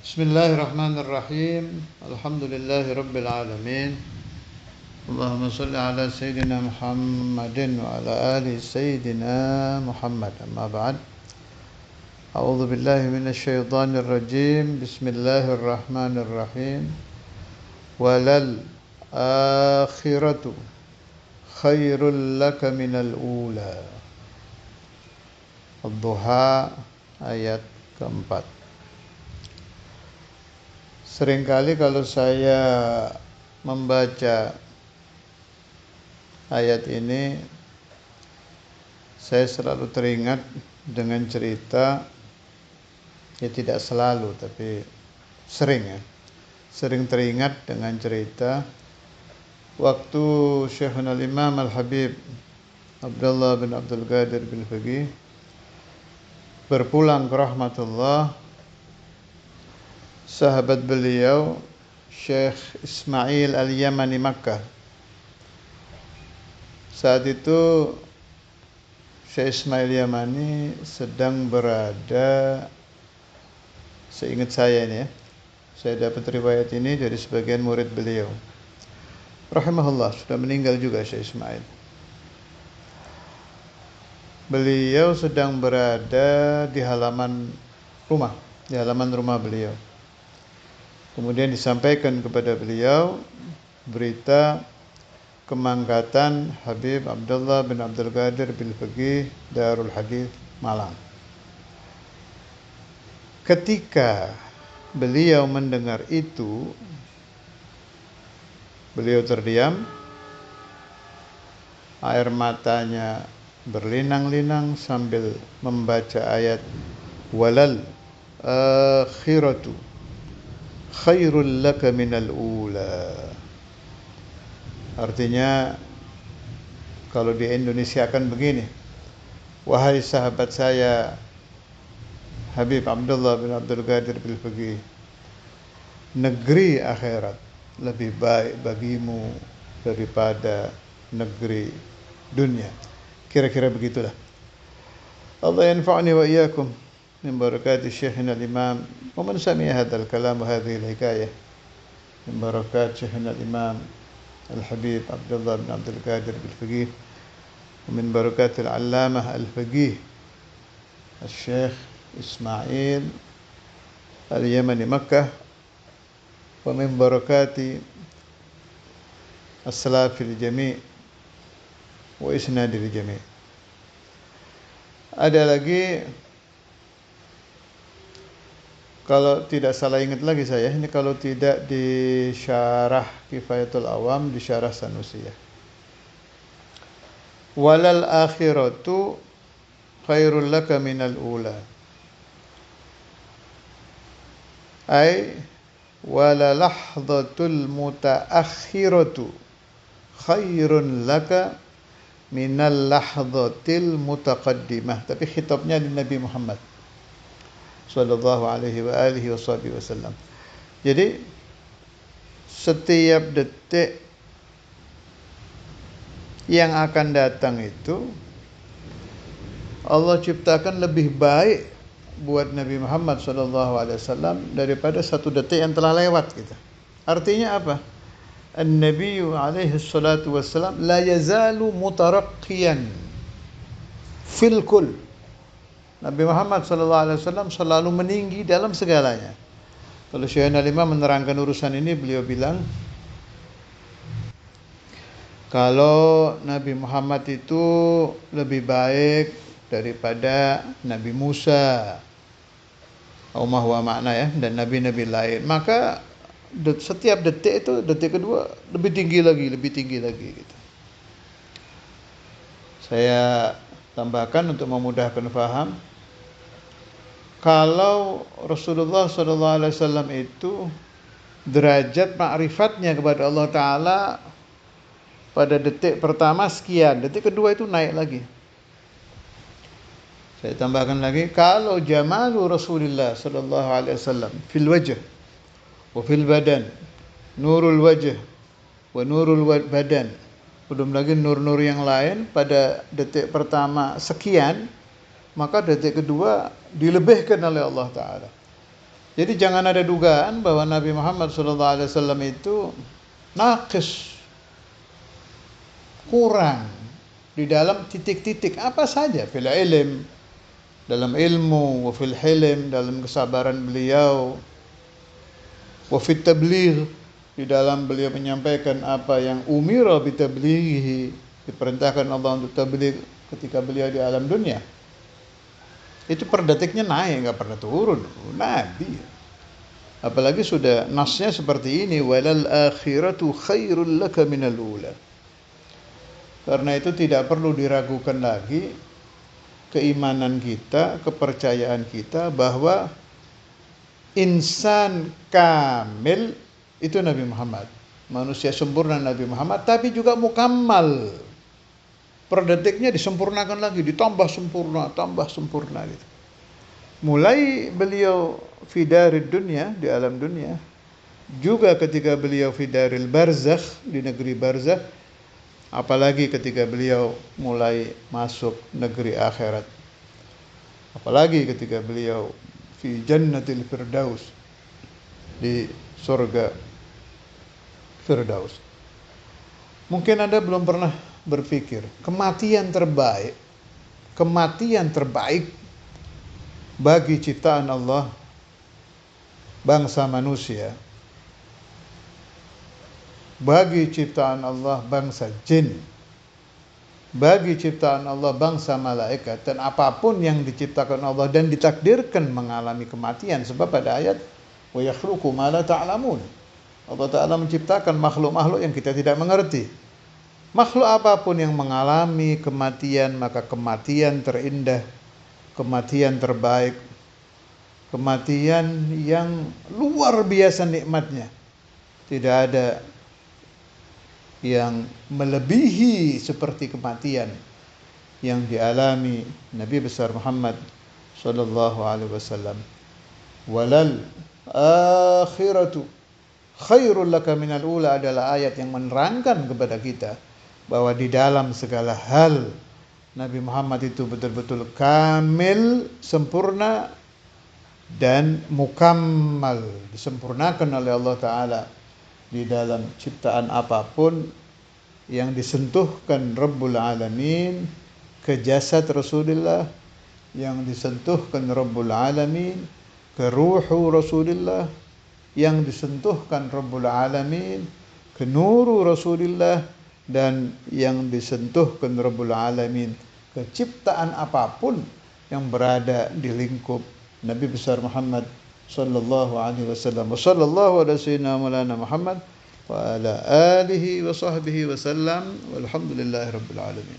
Bismillahirrahmanirrahim. Alhamdulillahi alamin. Allahumma salli ala Sayyidina Muhammadin wa ala ali Sayyidina Muhammad. Amma ba'd. A'udzu billahi minasy syaithanir rajim. Bismillahirrahmanirrahim. Walal akhiratu khairul laka minal ula. Ad-Duha ayat keempat. Seringkali kalau saya membaca ayat ini, saya selalu teringat dengan cerita, ya tidak selalu tapi sering teringat dengan cerita waktu Syekhuna al-Imam Al-Habib Abdullah bin Abdul Qadir bin Faqih berpulang ke rahmatullah. Sahabat beliau Syekh Ismail Al-Yamani Makkah. Saat itu Syekh Ismail Yamani sedang berada, seingat saya ini ya, saya dapat riwayat ini dari sebagian murid beliau. Rahimahullah, sudah meninggal juga Syekh Ismail. Beliau sedang berada di halaman rumah beliau. Kemudian disampaikan kepada beliau berita kemangkatan Habib Abdullah bin Abdul Qadir bin Faqih Darul Hadith Malang. Ketika beliau mendengar itu, beliau terdiam, air matanya berlinang-linang sambil membaca ayat walal akhiratu khairul laka minal ula. Artinya kalau di Indonesia kan begini, wahai sahabat saya Habib Abdullah bin Abdul Qadir bin Faqih, negeri akhirat lebih baik bagimu daripada negeri dunia. Kira-kira begitulah. Allah yanfa'ni wa iyyakum min barakati Syekhina al-Imam wa man sami'a hadzal kalam wa hadhihi al-hikayah min barakat Syekhina al-Imam Al-Habib Abdullah bin Abdul Qadir bin Faqih wa min barakat al-Allamah al-Faqih Al-Syekh Ismail Al-Yamani Makkah wa min barakati as-salafil jami' wa isnadil jami'. Ada lagi, kalau tidak salah ingat lagi saya, ini kalau tidak di syarah Kifayatul Awam, di syarah Sanusiyah. Walal akhiratu khairul laka minal ula. Ay wala lahdhatul mutaakhiratu khairun laka minal lahdhatil mutaqaddimah. Tapi khitabnya di Nabi Muhammad sallallahu alaihi wa alihi wasallam. Jadi setiap detik yang akan datang itu Allah ciptakan lebih baik buat Nabi Muhammad sallallahu alaihi wasallam daripada satu detik yang telah lewat gitu. Artinya apa? An-Nabiyyu alaihi salatu wassalam la yazalu mutaraqqiyan fil kull. Nabi Muhammad SAW selalu meninggi dalam segalanya. Kalau Syekhuna al-Imam menerangkan urusan ini, beliau bilang, kalau Nabi Muhammad itu lebih baik daripada Nabi Musa, Umar wa makna ya, dan nabi-nabi lain, maka setiap detik itu, detik kedua lebih tinggi lagi gitu. Saya tambahkan untuk memudahkan faham, kalau Rasulullah SAW itu derajat ma'rifatnya kepada Allah Ta'ala pada detik pertama sekian, detik kedua itu naik lagi. Saya tambahkan lagi, kalau jamalu Rasulullah SAW fil wajh wa fil badan, nurul wajh wa nurul badan, belum lagi nur-nur yang lain, pada detik pertama sekian, maka detik kedua dilebihkan oleh Allah Ta'ala. Jadi jangan ada dugaan bahwa Nabi Muhammad SAW itu naqis, kurang di dalam titik-titik apa saja, fil ilm, dalam ilmu, wa fil hilm, dalam kesabaran beliau, wa fit tabligh, di dalam beliau menyampaikan apa yang umira bi tablighi, diperintahkan Allah untuk tabligh ketika beliau di alam dunia. Itu per detiknya naik, nggak pernah turun. Nabi. Apalagi sudah nasnya seperti ini, walal akhiratu khairul laka minal ula. Karena itu tidak perlu diragukan lagi keimanan kita, kepercayaan kita bahwa insan kamil itu Nabi Muhammad. Manusia sempurna Nabi Muhammad, tapi juga mukammal. Per detiknya disempurnakan lagi, ditambah sempurna, tambah sempurna gitu. Mulai beliau fidarid dunia, di alam dunia, juga ketika beliau fidaril barzakh, di negeri barzakh, apalagi ketika beliau mulai masuk negeri akhirat, apalagi ketika beliau fi jannatil firdaus, di surga firdaus. Mungkin Anda belum pernah berpikir kematian terbaik bagi ciptaan Allah, bangsa manusia, bagi ciptaan Allah bangsa jin, bagi ciptaan Allah bangsa malaikat, dan apapun yang diciptakan Allah dan ditakdirkan mengalami kematian. Sebab pada ayat wa yakhluqu ma la ta'lamun, Allah Ta'ala menciptakan makhluk-makhluk yang kita tidak mengerti. Makhluk apapun yang mengalami kematian, maka kematian terindah, kematian terbaik, kematian yang luar biasa nikmatnya, tidak ada yang melebihi seperti kematian yang dialami Nabi besar Muhammad sallallahu alaihi wasallam. Walal akhiratu khairul laka minal ula adalah ayat yang menerangkan kepada kita bahwa di dalam segala hal Nabi Muhammad itu betul-betul kamil, sempurna dan mukammal, disempurnakan oleh Allah Ta'ala di dalam ciptaan apapun yang disentuhkan Rabbul Alamin ke jasad Rasulullah, yang disentuhkan Rabbul Alamin ke ruhu Rasulullah, yang disentuhkan Rabbul Alamin ke nuru Rasulullah, dan yang disentuhkan Rabbul Alamin ke ciptaan apapun yang berada di lingkup Nabi besar Muhammad sallallahu alaihi wasallam. Wa sallallahu ala sayyidina maulana Muhammad wa ala alihi wa sahbihi wasallam walhamdulillahi rabbil alamin.